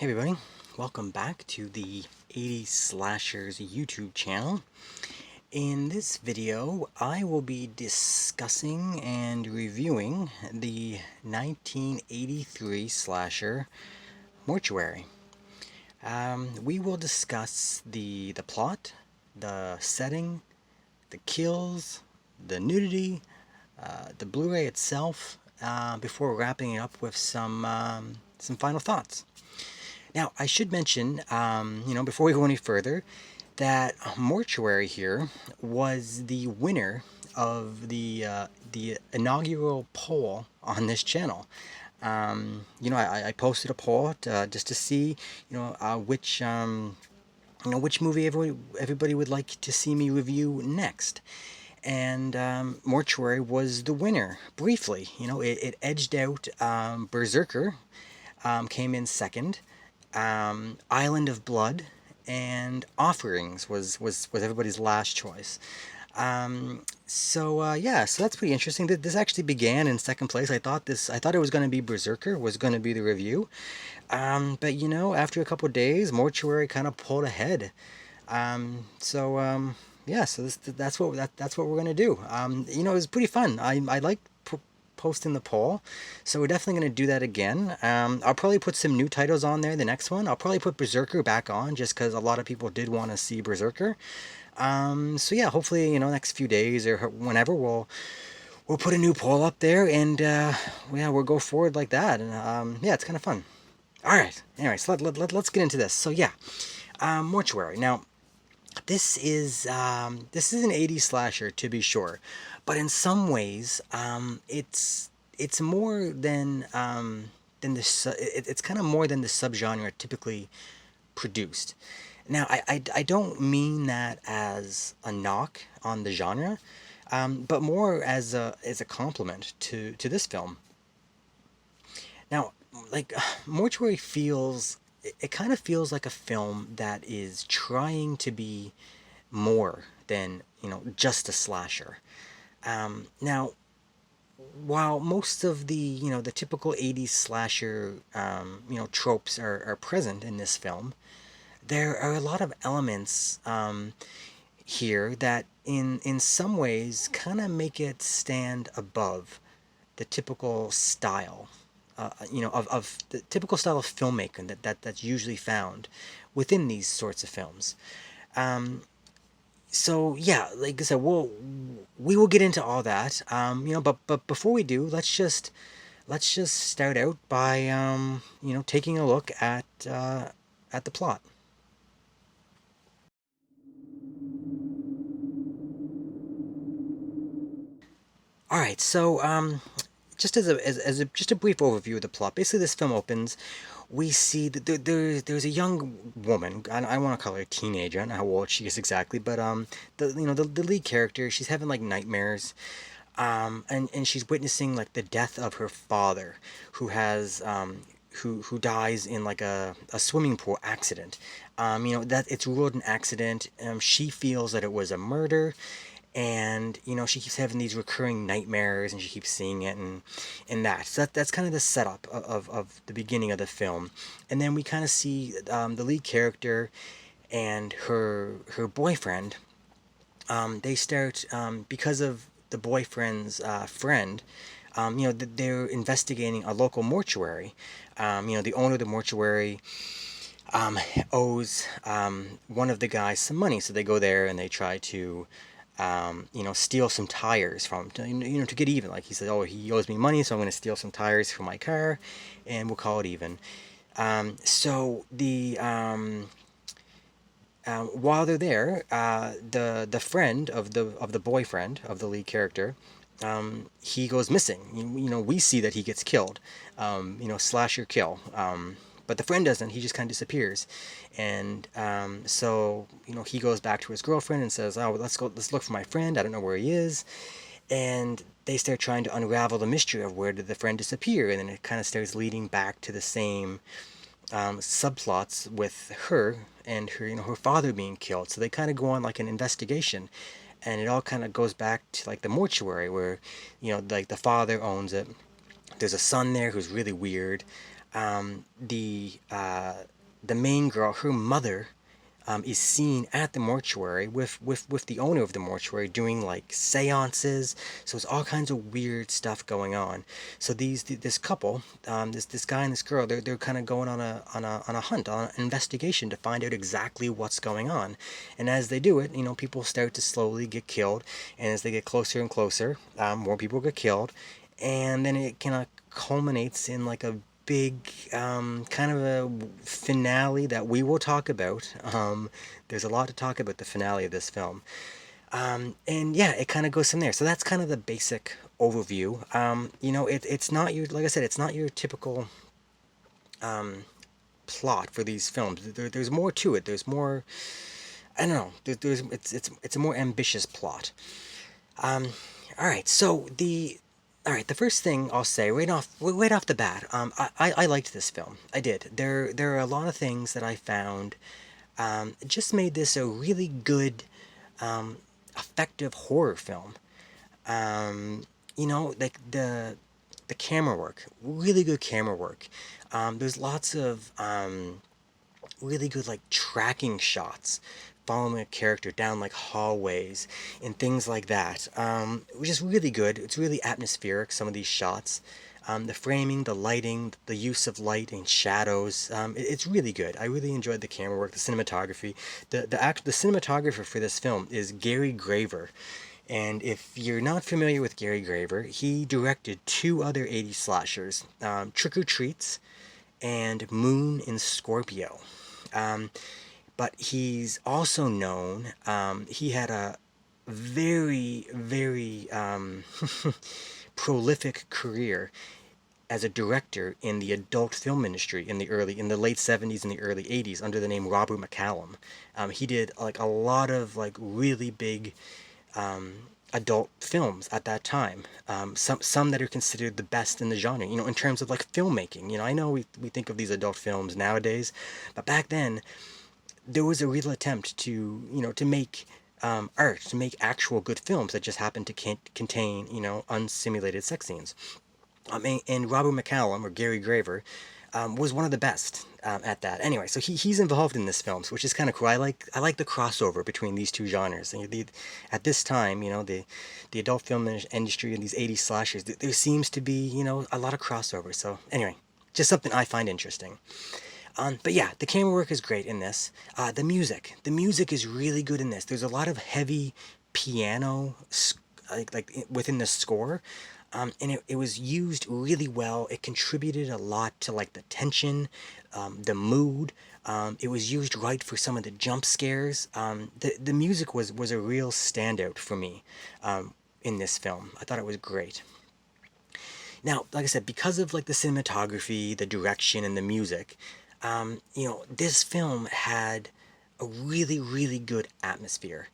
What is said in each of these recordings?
Hey everybody, welcome back to the 80s Slashers YouTube channel. In this video, I will be discussing and reviewing the 1983 slasher Mortuary. We will discuss the plot, the setting, the kills, the nudity, the Blu-ray itself, before wrapping it up with some final thoughts. Now, I should mention, before we go any further, that Mortuary here was the winner of the inaugural poll on this channel. I posted a poll just to see, which movie everybody would like to see me review next. And Mortuary was the winner, briefly. It edged out Berserker, came in second. Island of Blood and Offerings was everybody's last choice. So that's pretty interesting. This actually began in second place. I thought it was going to be Berserker was going to be the review, but after a couple of days, Mortuary kind of pulled ahead. So that's what we're going to do. It was pretty fun. I like posting the poll, so we're definitely going to do that again. I'll probably put some new titles on there the next one. I'll probably put Berserker back on just because a lot of people did want to see Berserker. So yeah, hopefully next few days or whenever we'll put a new poll up there, and we'll go forward like that. And it's kind of fun. All right, anyway, so let's get into this. So yeah, Mortuary. Now, this is an 80s slasher, to be sure, but in some ways, it's more than it's kind of more than the subgenre typically produced. Now, I don't mean that as a knock on the genre, but more as a compliment to this film. Now, like, Mortuary feels, it kind of feels like a film that is trying to be more than, just a slasher. Now, while most of the, the typical 80s slasher, tropes are present in this film, there are a lot of elements here that in some ways kind of make it stand above the typical style, of the typical style of filmmaking that's usually found within these sorts of films. So yeah, like I said, we will get into all that. But before we do, let's just start out by taking a look at the plot. All right, so just as a brief overview of the plot, basically this film opens. We see that there's a young woman. I want to call her a teenager. I don't know how old she is exactly, but the lead character, she's having like nightmares, and she's witnessing like the death of her father, who has who dies in like a swimming pool accident. That it's ruled an accident. She feels that it was a murder, and she keeps having these recurring nightmares, and she keeps seeing it, and that's kind of the setup of the beginning of the film. And then we kind of see the lead character and her boyfriend. They start, because of the boyfriend's friend, they're investigating a local mortuary. The owner of the mortuary owes one of the guys some money, so they go there and they try to steal some tires from, to get even. Like, he said, oh, he owes me money, so I'm going to steal some tires from my car, and we'll call it even. So while they're there, the friend of the boyfriend of the lead character, he goes missing. We see that he gets killed, slasher kill. But the friend doesn't. He just kind of disappears, and so he goes back to his girlfriend and says, "Oh, let's look for my friend. I don't know where he is." And they start trying to unravel the mystery of where did the friend disappear, and then it kind of starts leading back to the same subplots with her and her father being killed. So they kind of go on like an investigation, and it all kind of goes back to like the mortuary where like the father owns it. There's a son there who's really weird. The the main girl, her mother, is seen at the mortuary with the owner of the mortuary doing like seances. So it's all kinds of weird stuff going on. So this couple, this guy and this girl, they're kind of going on a hunt, on an investigation to find out exactly what's going on. And as they do it, people start to slowly get killed, and as they get closer and closer, more people get killed, and then it kind of culminates in like a big kind of a finale that we will talk about. There's a lot to talk about the finale of this film. And yeah, it kind of goes from there. So that's kind of the basic overview. It's not your, like I said, it's not your typical plot for these films. There's more to it. There's more. I don't know. It's a more ambitious plot. Um, all right. All right, the first thing I'll say right off the bat, I liked this film. I did. There are a lot of things that I found just made this a really good, effective horror film. Like the camera work, really good camera work. There's lots of really good like tracking shots following a character down like hallways and things like that, which is really good. It's really atmospheric, some of these shots. The framing, the lighting, the use of light and shadows, it's really good. I really enjoyed the camera work, the cinematography. The cinematographer for this film is Gary Graver. And if you're not familiar with Gary Graver, he directed two other 80s slashers, Trick or Treats and Moon in Scorpio. Um, but he's also known, he had a very, very prolific career as a director in the adult film industry in the late 70s and the early 80s under the name Robert McCallum. He did like a lot of like really big adult films at that time. Some that are considered the best in the genre, in terms of like filmmaking. I know we think of these adult films nowadays, but back then there was a real attempt to make art, to make actual good films that just happened to contain, unsimulated sex scenes. And Robert McCallum, or Gary Graver, was one of the best at that. Anyway, so he's involved in this film, which is kind of cool. I like the crossover between these two genres. And at this time, the adult film industry and these 80s slashers, there seems to be, a lot of crossover. So anyway, just something I find interesting. But yeah, the camera work is great in this. The music is really good in this. There's a lot of heavy piano, within the score, and it was used really well. It contributed a lot to like the tension, the mood. It was used right for some of the jump scares. The music was a real standout for me in this film. I thought it was great. Now, like I said, because of like the cinematography, the direction, and the music, this film had a really, really good atmosphere.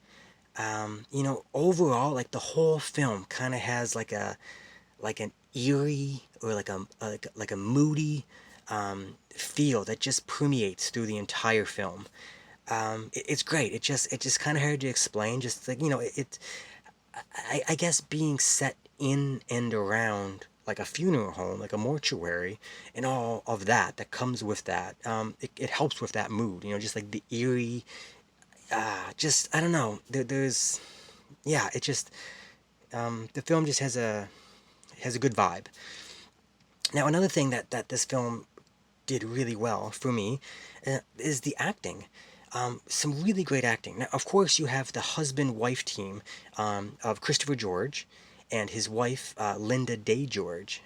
Overall, like the whole film kind of has like an eerie or like a moody feel that just permeates through the entire film. It's great. It just kind of hard to explain. Just like I guess being set in and around like a funeral home, like a mortuary, and all of that comes with that. It helps with that mood, just like the eerie. Just I don't know. There's yeah. It just the film just has a good vibe. Now another thing that this film did really well for me is the acting. Some really great acting. Now, of course, you have the husband-wife team of Christopher George and his wife, Linda Day George.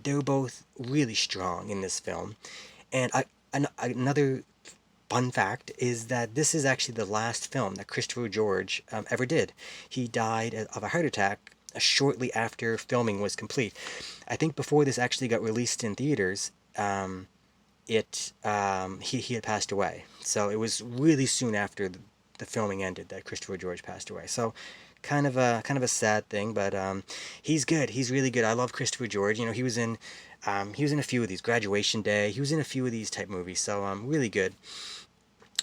They're both really strong in this film. And another fun fact is that this is actually the last film that Christopher George ever did. He died of a heart attack shortly after filming was complete. I think before this actually got released in theaters, he had passed away. So it was really soon after the filming ended that Christopher George passed away. So kind of a sad thing, but he's good. He's really good. I love Christopher George. He was in a few of these, Graduation Day. He was in a few of these type movies. So really good.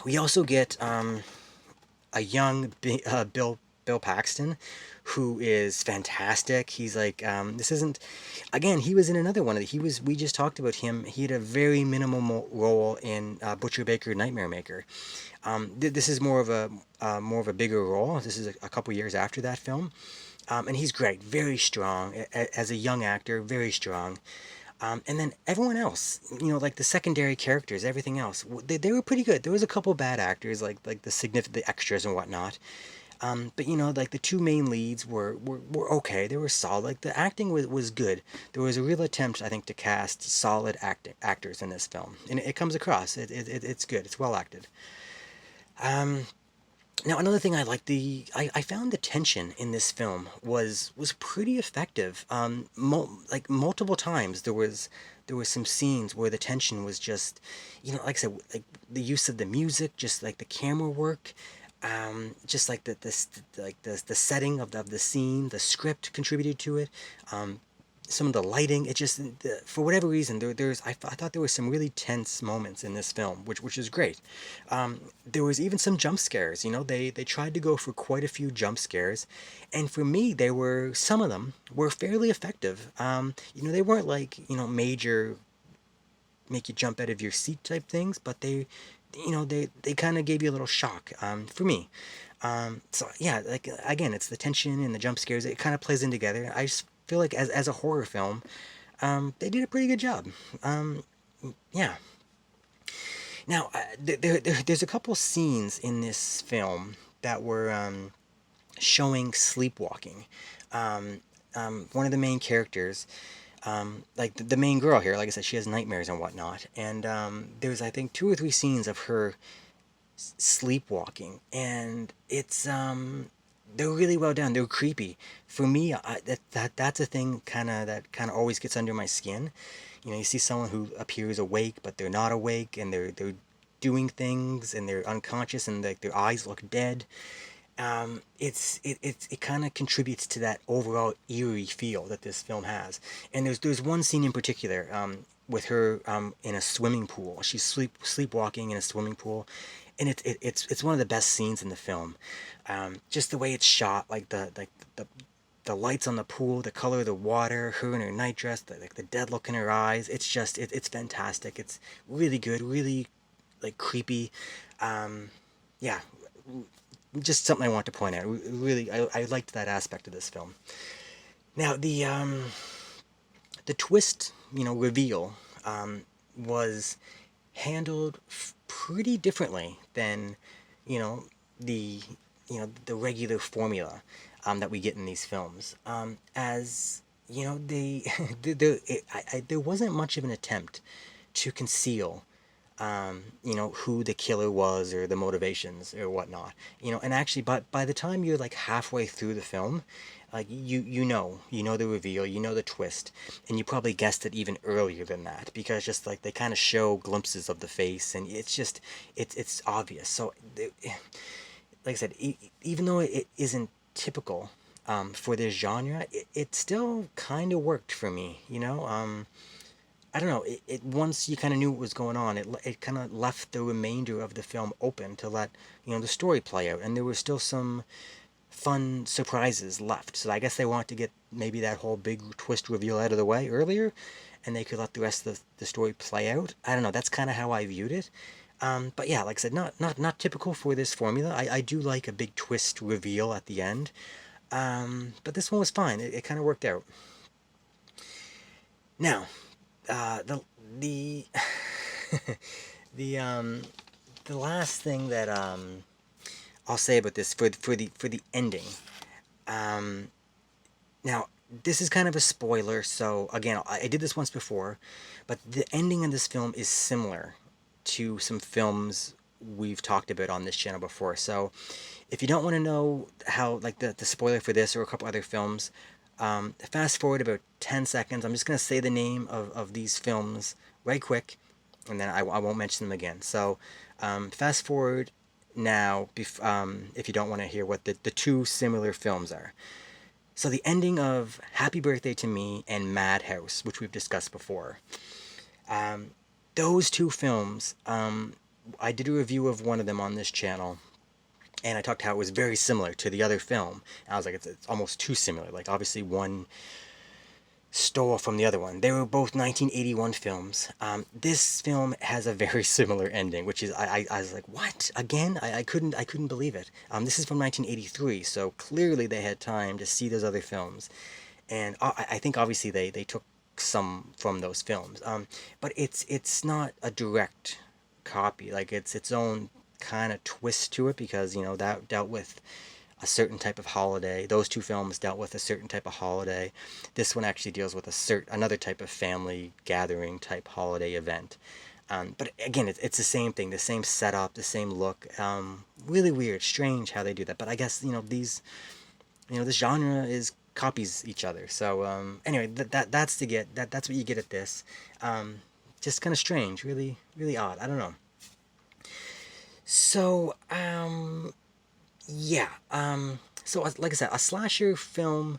We also get a young Bill Bill Paxton, who is fantastic. He's like, this isn't, again, he was in another one. We just talked about him. He had a very minimal role in Butcher Baker Nightmare Maker. This is more of a bigger role. This is a couple years after that film. And he's great, very strong as a young actor, very strong. And then everyone else, like the secondary characters, everything else, they were pretty good. There was a couple bad actors, like the extras and whatnot. But like the two main leads were okay. They were solid. Like the acting was good. There was a real attempt, I think, to cast solid actors in this film, and it comes across. It's good. It's well acted. Um, Now another thing I like I found the tension in this film was pretty effective. Like multiple times there was some scenes where the tension was just, like I said, like the use of the music, just like the camera work, just like the setting of the scene, the script contributed to it. Some of the lighting, it just for whatever reason I thought there were some really tense moments in this film, which is great. There was even some jump scares. They tried to go for quite a few jump scares, and for me, some of them were fairly effective. They weren't like major make you jump out of your seat type things, but they kind of gave you a little shock, for me. So yeah, like again, it's the tension and the jump scares. It kind of plays in together. I just feel like as a horror film, they did a pretty good job. Yeah. Now, there's a couple scenes in this film that were showing sleepwalking. One of the main characters, like the main girl here, like I said, she has nightmares and whatnot. And there's, I think, 2 or 3 scenes of her sleepwalking, and they're really well done. They're creepy. For me, that's a thing that kind of always gets under my skin. You see someone who appears awake, but they're not awake, and they're doing things, and they're unconscious, and their eyes look dead. It kind of contributes to that overall eerie feel that this film has. And there's one scene in particular, with her in a swimming pool. She's sleepwalking in a swimming pool, and it's one of the best scenes in the film. Just the way it's shot, like the lights on the pool, the color of the water, her in her nightdress, the dead look in her eyes. It's fantastic. It's really good, really like creepy. Yeah, just something I want to point out. Really, I liked that aspect of this film. Now the twist, reveal, was handled pretty differently than, you know, the the regular formula that we get in these films. As they there wasn't much of an attempt to conceal who the killer was or the motivations or whatnot. And actually, by the time you're like halfway through the film, like you know the reveal, you know the twist, and you probably guessed it even earlier than that, because just like they kind of show glimpses of the face, and it's obvious. So, like I said, even though it isn't typical for this genre, it still kind of worked for me. I don't know. It once you kind of knew what was going on, it kind of left the remainder of the film open to let the story play out, and there were still some fun surprises left. So I guess they want to get maybe that whole big twist reveal out of the way earlier, and they could let the rest of the story play out. I don't know. That's kind of how I viewed it. But yeah, like I said, not typical for this formula. I do like a big twist reveal at the end. But this one was fine. It kind of worked out. Now, the the the last thing that I'll say about this for the ending. Um, Now, this is kind of a spoiler, so again, I did this once before, but the ending of this film is similar to some films we've talked about on this channel before. So, if you don't want to know how, like, the spoiler for this or a couple other films, fast forward about 10 seconds. I'm just going to say the name of these films right quick, and then I won't mention them again. So, fast forward now, if you don't want to hear what the two similar films are. So the ending of Happy Birthday to Me and Madhouse, which we've discussed before, those two films, I did a review of one of them on this channel, and I talked how it was very similar to the other film. And I was like, it's almost too similar. Like, obviously, one stole from the other one. They were both 1981 films. This film has a very similar ending, which is I was like, what again? I couldn't believe it. This is from 1983, so clearly they had time to see those other films, and I think obviously they took some from those films. But it's not a direct copy. Like, it's its own kind of twist to it, because that dealt with a certain type of holiday. Those two films dealt with a certain type of holiday. This one actually deals with another type of family gathering type holiday event. But again, it's the same thing, the same setup, the same look. Really weird, strange how they do that. But I guess this genre is copies each other. So anyway, that's what you get at this. Just kind of strange, really really odd. I don't know. So yeah. So like I said, a slasher film.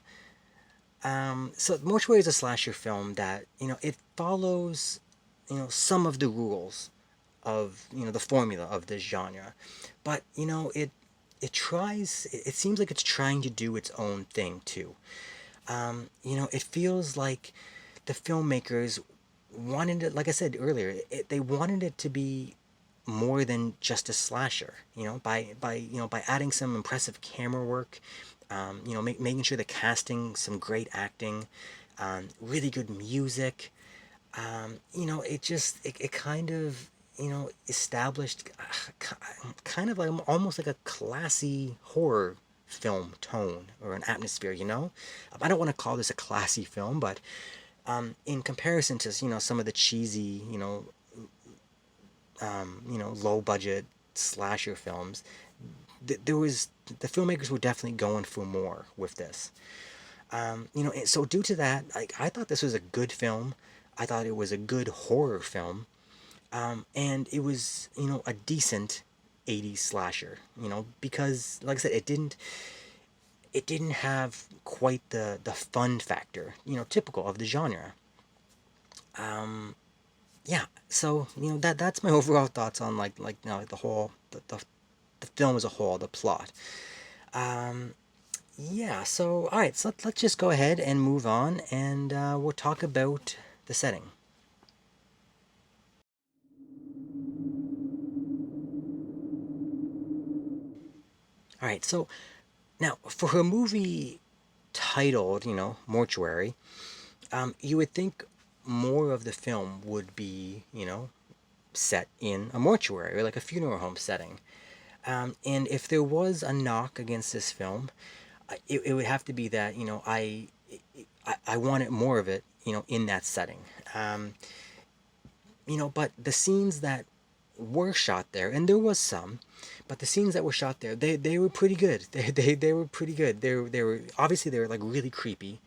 So Mortuary is a slasher film that it follows some of the rules of the formula of this genre, but it seems like it's trying to do its own thing too. It feels like the filmmakers wanted it, like I said earlier, they wanted it to be more than just a slasher. By adding some impressive camera work, making sure the casting, some great acting, really good music. It kind of established kind of like almost like a classy horror film tone or an atmosphere. I don't want to call this a classy film, but in comparison to some of the cheesy low budget slasher films, there was the filmmakers were definitely going for more with this. So due to that, I thought this was a good film. I thought it was a good horror film, and it was a decent 80s slasher. Because like I said, it didn't have quite the fun factor typical of the genre. Yeah, so that's my overall thoughts on like the whole the film as a whole, the plot. Um, yeah, so all right, so let's just go ahead and move on, and we'll talk about the setting. All right, so now for a movie titled Mortuary, you would think more of the film would be set in a mortuary or like a funeral home setting. And if there was a knock against this film, it would have to be that I wanted more of it in that setting. Um, but the scenes that were shot there, and there was some, but the scenes that were shot there, they were pretty good. They were pretty good. They were obviously they were like really creepy,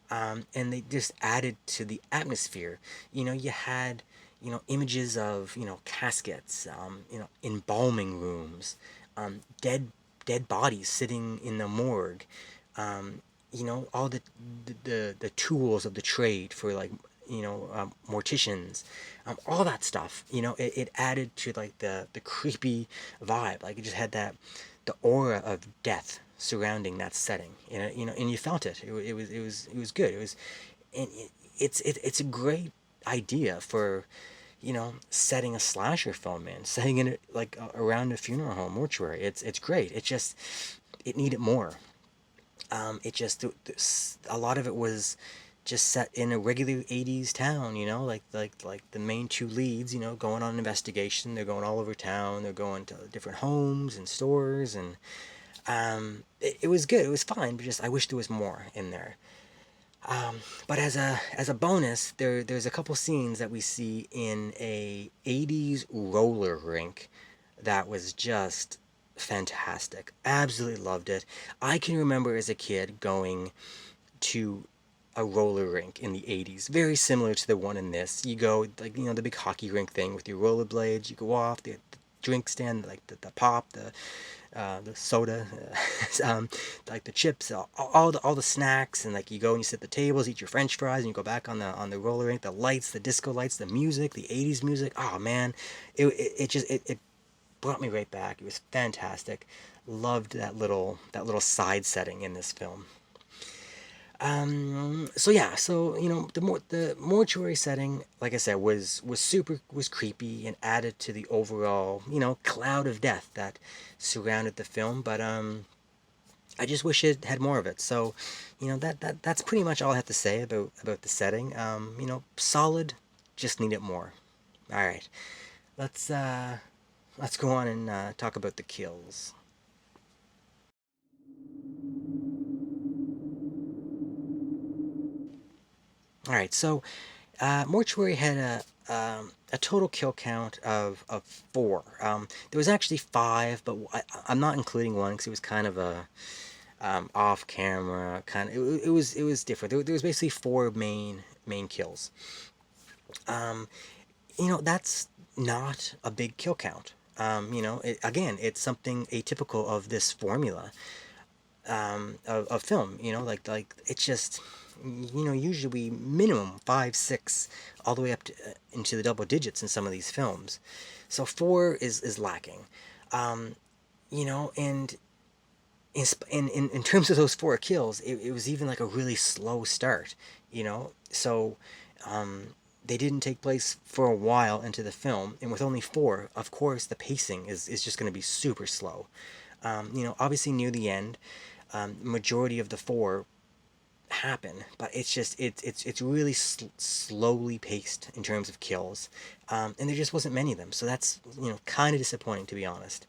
and they just added to the atmosphere. You had images of caskets, embalming rooms, dead bodies sitting in the morgue, all the tools of the trade for like morticians, all that stuff. It added to like the creepy vibe. Like it just had that the aura of death surrounding that setting. And you felt it. It was good. And it's a great idea for setting a slasher film in, setting it like around a funeral home mortuary. It's great. It needed more. It just a lot of it was just set in a regular 80s town, like the main two leads, going on an investigation. They're going all over town. They're going to different homes and stores, and it was good. It was fine, but just I wish there was more in there. But as a bonus, there's a couple scenes that we see in a 80s roller rink that was just fantastic. Absolutely loved it. I can remember as a kid going to a roller rink in the 80s, very similar to the one in this. You go, like, the big hockey rink thing with your rollerblades. You go off the drink stand, like the pop, the soda, like the chips, all the snacks, and like you go and you sit at the tables, eat your French fries, and you go back on the roller rink. The lights, the disco lights, the music, the 80s music. Oh man, it just brought me right back. It was fantastic. loved that little side setting in this film. So yeah, so the mortuary setting, like I said, was creepy and added to the overall cloud of death that surrounded the film. But I just wish it had more of it. So, that's pretty much all I have to say about the setting. Solid, just need it more. All right, let's uh, let's go on and talk about the kills. All right, so Mortuary had a total kill count of four. There was actually five, but I'm not including one because it was kind of a off camera kind of. It was different. There was basically four main kills. Um, that's not a big kill count. Again, it's something atypical of this formula of film. It's just usually minimum five, six, all the way up to into the double digits in some of these films. So four is lacking. Um, and in terms of those four kills, it was even like a really slow start. So um, they didn't take place for a while into the film, and with only four, of course, the pacing is just going to be super slow. Obviously near the end, majority of the four happen, but it's really slowly paced in terms of kills, and there just wasn't many of them. So that's kind of disappointing, to be honest.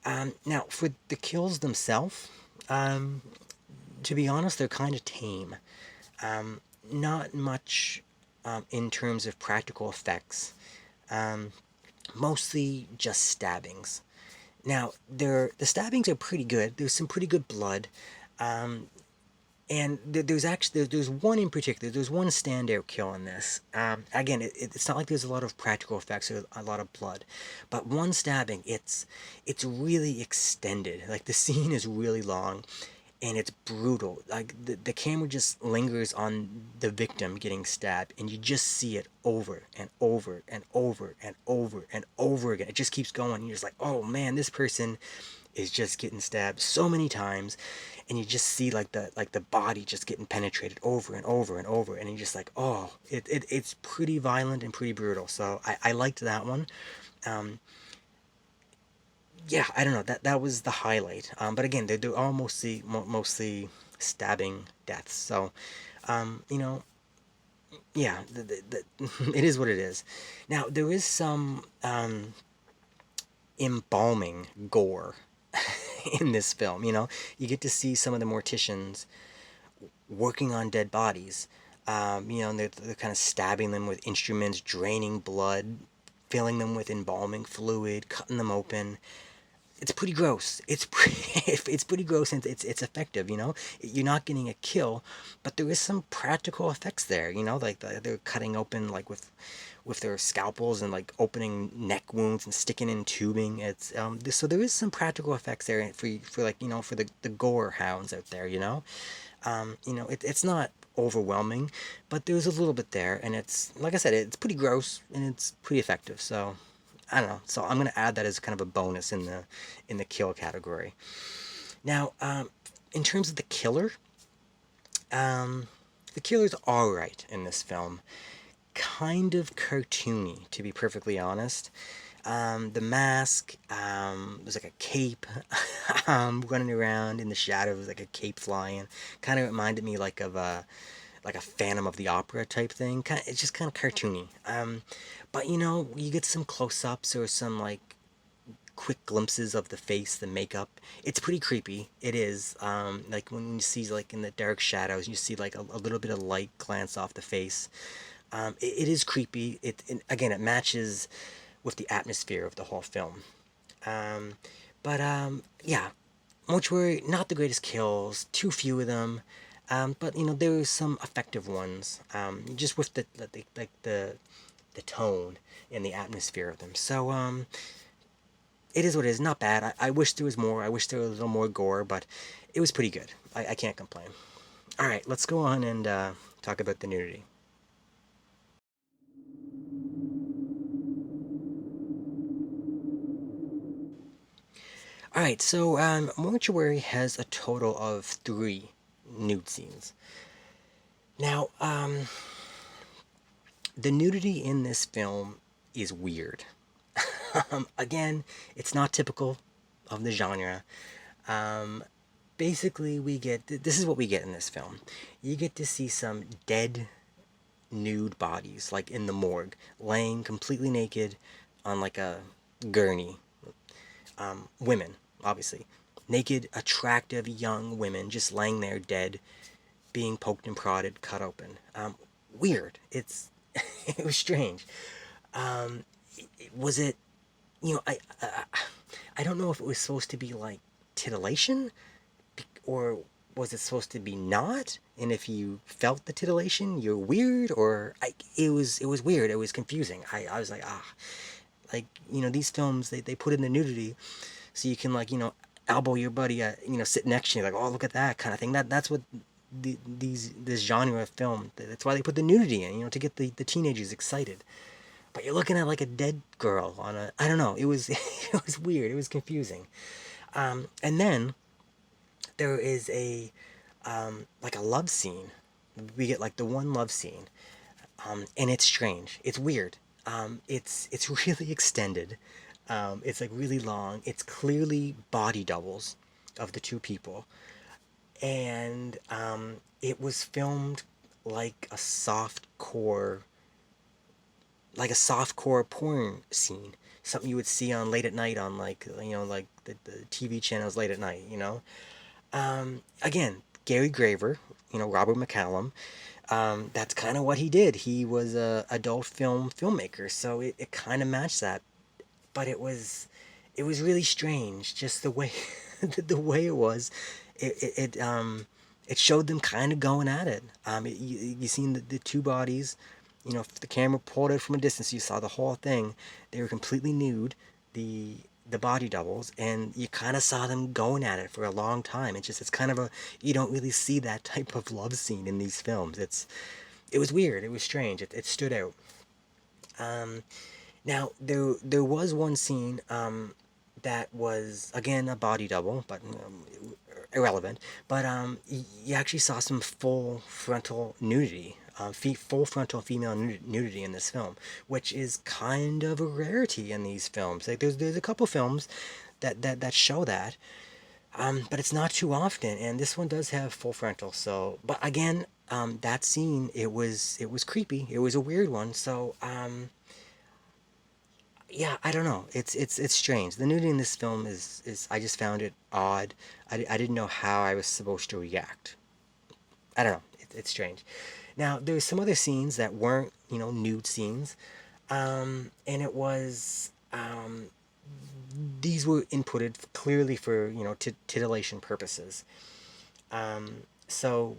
Now for the kills themselves, um, to be honest, they're kind of tame. Um, Not much in terms of practical effects. Um, Mostly just stabbings. Now, the stabbings are pretty good. There's some pretty good blood. Um, And there's actually there's one in particular. There's one standout kill in this. Again, it's not like there's a lot of practical effects or a lot of blood, but one stabbing, it's really extended. Like the scene is really long, and it's brutal. Like the camera just lingers on the victim getting stabbed, and you just see it over and over and over and over and over again. It just keeps going. And you're just like, oh man, this person is just getting stabbed so many times, and you just see like the body just getting penetrated over and over and over, and you're just like, oh, it's pretty violent and pretty brutal. So I liked that one. um yeah, I don't know, that was the highlight. But again, they're all mostly stabbing deaths. So you know yeah, it is what it is. Now there is some embalming gore in this film. You get to see some of the morticians working on dead bodies. And they're kind of stabbing them with instruments, draining blood, filling them with embalming fluid, cutting them open. It's pretty gross. It's pretty gross, and it's effective. You're not getting a kill, but there is some practical effects there. Like they're cutting open like with their scalpels and like opening neck wounds and sticking in tubing. So there is some practical effects there for like for the gore hounds out there. It's not overwhelming, but there's a little bit there, and it's like I said, it's pretty gross and it's pretty effective. So I don't know. So I'm gonna add that as kind of a bonus in the kill category. Now, in terms of um, the killer's all right in this film. Kind of cartoony, to be perfectly honest. The mask, there's like a cape running around in the shadows, like a cape flying. Kind of reminded me like a Phantom of the Opera type thing. It's just kind of cartoony. But you get some close-ups or some like quick glimpses of the face, the makeup. It's pretty creepy. It is. Like when you see like in the dark shadows, you see like a little bit of light glance off the face. It is creepy. Again, it matches with the atmosphere of the whole film. Um, but yeah, Mortuary, not the greatest kills, too few of them. But there were some effective ones. Just with the tone and the atmosphere of them. So it is what it is. Not bad. I wish there was more. I wish there was a little more gore, but it was pretty good. I can't complain. All right, let's go on and talk about the nudity. All right, so Mortuary has a total of 3 nude scenes. Now, the nudity in this film is weird. Again, it's not typical of the genre. Um, Basically, this is what we get in this film. You get to see some dead, nude bodies, like in the morgue, laying completely naked on like a gurney. Women, obviously. Naked, attractive, young women just laying there dead, being poked and prodded, cut open. Weird. It was strange. Um, was it, I don't know if it was supposed to be like titillation, or was it supposed to be not? And if you felt the titillation, you're weird, or it was weird. It was confusing. I was like, like, these films, they put in the nudity so you can, like, elbow your buddy, sit next to you, like, oh, look at that kind of thing. That's what this genre of film, that's why they put the nudity in, to get the teenagers excited. But you're looking at like a dead girl on a, I don't know, it was it was weird, it was confusing. And then there is a like a love scene. We get like the one love scene, and it's strange. It's weird. It's really extended. It's like really long. It's clearly body doubles of the two people, and it was filmed like a soft core, porn scene. Something you would see on late at night on, like, like the TV channels late at night. Again, Gary Graver, Robert McCallum. That's kind of what he did. He was a adult filmmaker, so it kind of matched that. But it was really strange, just the way the way it was. It showed them kind of going at it. You seen the two bodies. If the camera pulled it from a distance, you saw the whole thing. They were completely nude. The body doubles, and you kind of saw them going at it for a long time. It's kind of you don't really see that type of love scene in these films. It was weird. It was strange. It stood out. Um, Now there was one scene that was again a body double, but irrelevant. But you actually saw some full frontal nudity, full frontal female nudity in this film, which is kind of a rarity in these films. Like there's a couple films that show that, but it's not too often. And this one does have full frontal. So, but again, that scene, it was creepy. It was a weird one. So. Yeah, I don't know. It's strange. The nudity in this film is I just found it odd. I didn't know how I was supposed to react. I don't know. It's strange. Now there's some other scenes that weren't nude scenes, and it was these were inputted clearly for titillation purposes. So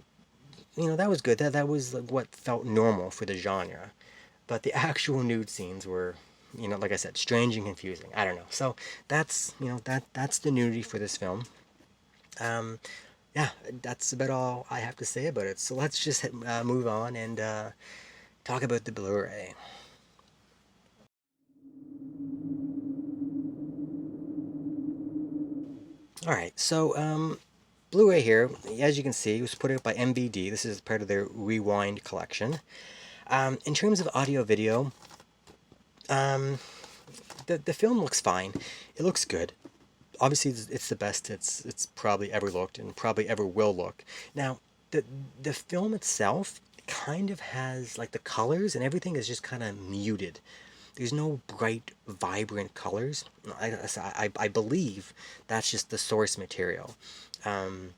that was good. That was like what felt normal for the genre, but the actual nude scenes were, like I said, strange and confusing. I don't know. So that's the nudity for this film. Um, yeah, that's about all I have to say about it. So let's just move on and talk about the Blu-ray. All right, so Blu-ray here, as you can see, was put out by MVD. This is part of their Rewind collection. In terms of audio video, um, the film looks fine. It looks good. Obviously, it's the best it's probably ever looked and probably ever will look. Now, the film itself kind of has, like, the colors and everything is just kind of muted. There's no bright, vibrant colors. I believe that's just the source material. Um,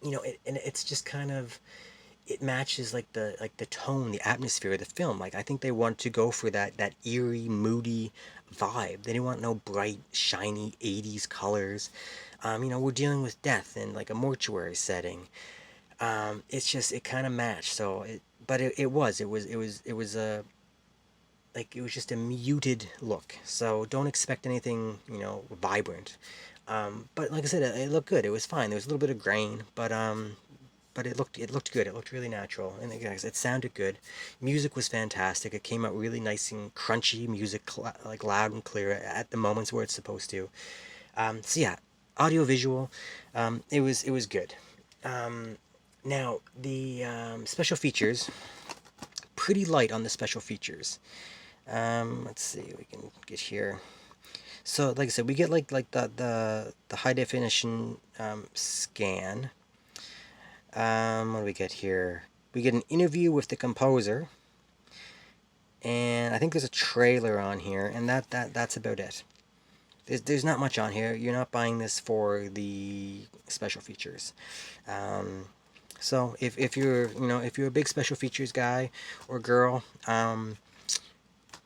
and it's just kind of, it matches like the tone, the atmosphere of the film. Like I think they want to go for that eerie, moody vibe. They didn't want no bright, shiny '80s colors. We're dealing with death in like a mortuary setting. It's just it kind of matched. So but it was a like it was just a muted look. So don't expect anything vibrant. But like I said, it looked good. It was fine. There was a little bit of grain, but it looked good. It looked really natural, and it sounded good. Music was fantastic. It came out really nice and crunchy music, like loud and clear at the moments where it's supposed to. So yeah, audiovisual, it was good. Now the special features, pretty light on the special features. Let's see, we can get here. So like I said, we get like the high definition scan. What do we get here? We get an interview with the composer, and I think there's a trailer on here, and that's about it. There's not much on here. You're not buying this for the special features. So if you're if you're a big special features guy or girl,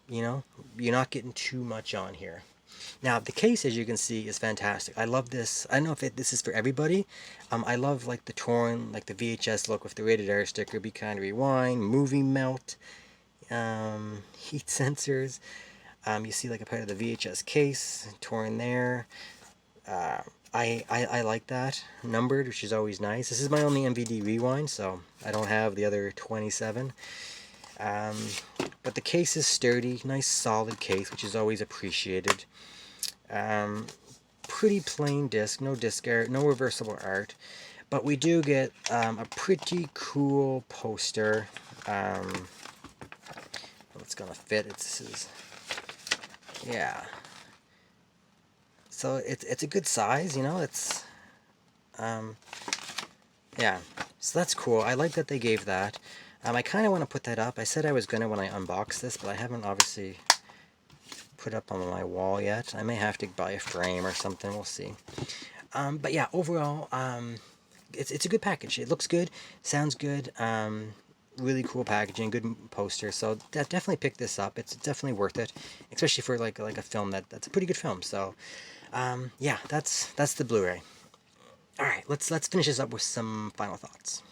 you're not getting too much on here. Now the case, as you can see, is fantastic. I love this. I don't know if this is for everybody. I love like the torn, like the VHS look with the rated R sticker, Be Kind Rewind, movie melt, heat sensors. You see like a part of the VHS case torn there. I like that. Numbered, which is always nice. This is my only MVD Rewind, so I don't have the other 27. But the case is sturdy, nice solid case, which is always appreciated. Pretty plain disc, no disc art, no reversible art. But we do get a pretty cool poster. It's gonna fit. Yeah. So it's a good size, it's yeah. So that's cool. I like that they gave that. I kind of want to put that up. I said I was gonna when I unboxed this, but I haven't obviously put up on my wall yet. I may have to buy a frame or something. We'll see. But yeah, overall, it's a good package. It looks good, sounds good. Really cool packaging, good poster. So definitely pick this up. It's definitely worth it, especially for like a film that's a pretty good film. So yeah, that's the Blu-ray. All right, let's finish this up with some final thoughts.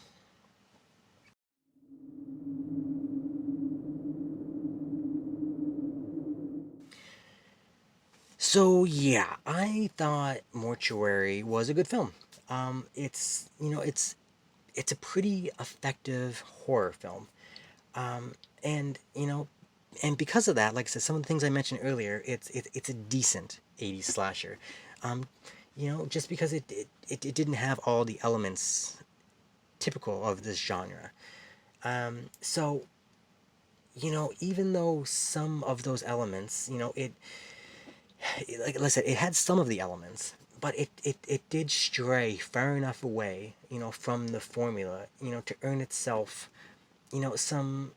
So yeah, I thought Mortuary was a good film. It's a pretty effective horror film. And and because of that, like I said, some of the things I mentioned earlier, it's a decent 80s slasher. Um, just because it didn't have all the elements typical of this genre. So even though some of those elements, like I said, it had some of the elements, but it did stray far enough away, from the formula, to earn itself, some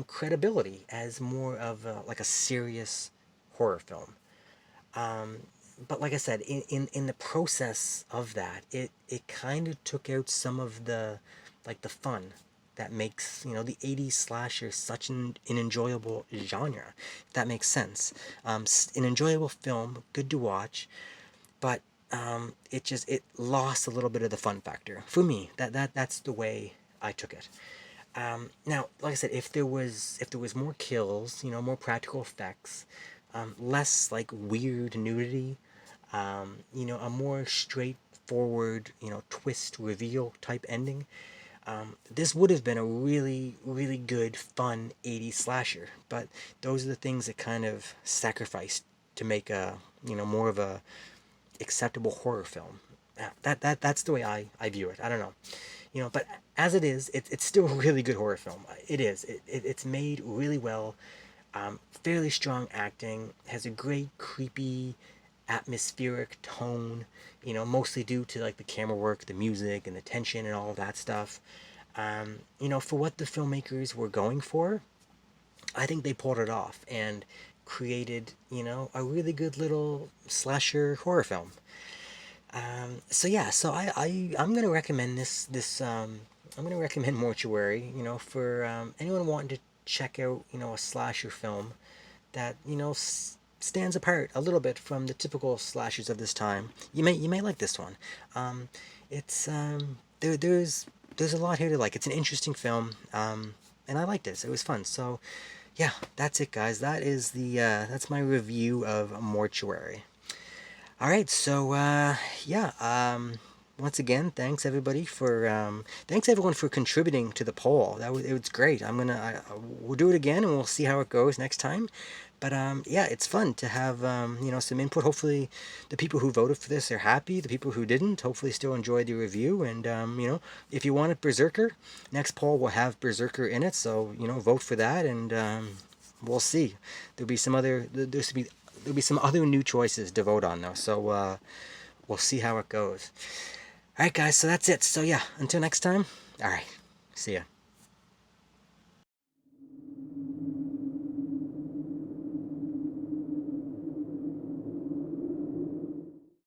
credibility as more of like a serious horror film. Um, but like I said, in the process of that, it kind of took out some of the fun that makes the 80s slasher such an enjoyable genre. If that makes sense. An enjoyable film, good to watch, but it lost a little bit of the fun factor for me. That's the way I took it. Now, like I said, if there was more kills, more practical effects, less like weird nudity, a more straightforward, twist reveal type ending, this would have been a really, really good, fun 80s slasher. But those are the things that kind of sacrificed to make a, more of a acceptable horror film. That's the way I view it. I don't know. But as it is, it's still a really good horror film. It is. It's made really well. Fairly strong acting. Has a great creepy, atmospheric tone. Mostly due to like the camera work, the music, and the tension and all of that stuff. For what the filmmakers were going for, I think they pulled it off and created, a really good little slasher horror film. So yeah, so I'm gonna recommend I'm gonna recommend Mortuary, for anyone wanting to check out, a slasher film that stands apart a little bit from the typical slashers of this time. You may like this one. It's there's a lot here to like. It's an interesting film, and I liked it. So it was fun. So yeah, that's it, guys. That's my review of Mortuary. All right, so yeah. Once again, thanks everyone for contributing to the poll. It was great. We'll do it again, and we'll see how it goes next time. But yeah, it's fun to have you know, some input. Hopefully, the people who voted for this are happy. The people who didn't, hopefully, still enjoyed the review. And you know, if you wanted Berserker, next poll will have Berserker in it. So you know, vote for that, and we'll see. There'll be some other new choices to vote on though. So we'll see how it goes. All right, guys. So that's it. So yeah, until next time. All right. See ya.